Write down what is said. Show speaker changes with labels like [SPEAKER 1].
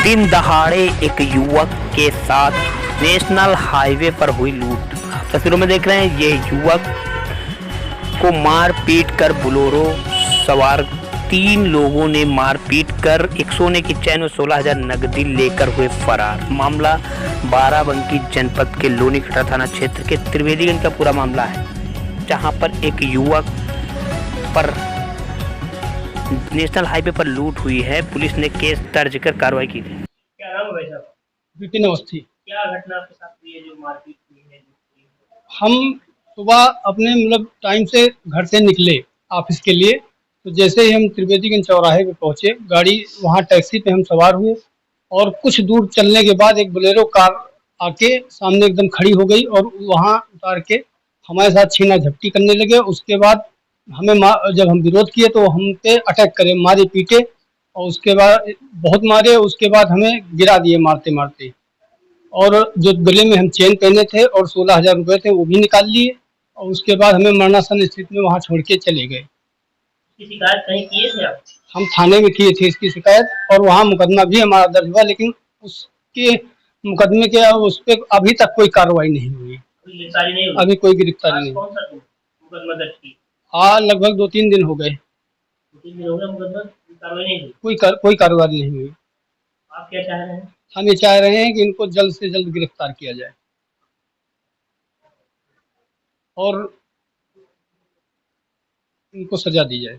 [SPEAKER 1] दिन दहाड़े एक युवक के साथ नेशनल हाईवे पर हुई लूट। तस्वीरों में देख रहे हैं, ये युवक को मार पीट कर बोलेरो सवार 3 लोगों ने मार पीट कर एक सोने की चैन और 16,000 नकदी लेकर हुए फरार। मामला बाराबंकी जनपद के लोनीखटा थाना क्षेत्र के त्रिवेदीगंज का पूरा मामला है, जहां पर एक युवक पर नेशनल हाईवे पर लूट हुई है। पुलिस ने केस दर्ज कर कार्रवाई की थी।
[SPEAKER 2] क्या नाम है भाई साहब?
[SPEAKER 3] विपिन अवस्थी।
[SPEAKER 2] क्या घटना आपके साथ हुई है जो मारपीट हुई है?
[SPEAKER 3] हम सुबह अपने टाइम से घर से निकले ऑफिस के लिए, तो जैसे ही हम त्रिवेदीगंज चौराहे पे पहुंचे, गाड़ी वहां टैक्सी पे हम सवार हुए और कुछ दूर चलने के बाद एक बोलेरो कार आके सामने एकदम खड़ी हो गई और वहां उतार के हमारे साथ छीना झपटी करने लगे। उसके बाद जब हम विरोध किए तो हम पे अटैक करे, मारे पीटे और उसके बाद बहुत मारे। उसके बाद हमें गिरा दिए मारते मारते, और जो गले में हम चेन पहने थे और 16,000 रुपए थे वो भी निकाल लिए, और उसके बाद हमें मरणासन स्थिति में वहां छोड़ के चले गए।
[SPEAKER 2] शिकायत कहीं किए थे आप?
[SPEAKER 3] हम थाने में किए थे इसकी शिकायत, और वहां मुकदमा भी हमारा दर्ज हुआ, लेकिन उसके मुकदमे के उस पर अभी तक कोई कार्रवाई नहीं हुई।
[SPEAKER 2] गिरफ्तारी नहीं हुई?
[SPEAKER 3] अभी कोई गिरफ्तारी नहीं।
[SPEAKER 2] कौन सा मुकदमा दर्ज की?
[SPEAKER 3] हाँ, लगभग 2-3 दिन हो गए।
[SPEAKER 2] 2-3 दिन हो गए, मुकदमा कार्रवाई नहीं हुई?
[SPEAKER 3] कोई कार्रवाई नहीं हुई।
[SPEAKER 2] आप क्या चाह रहे हैं?
[SPEAKER 3] हम ये चाह रहे हैं कि इनको जल्द से जल्द गिरफ्तार किया जाए और इनको सजा दी जाए।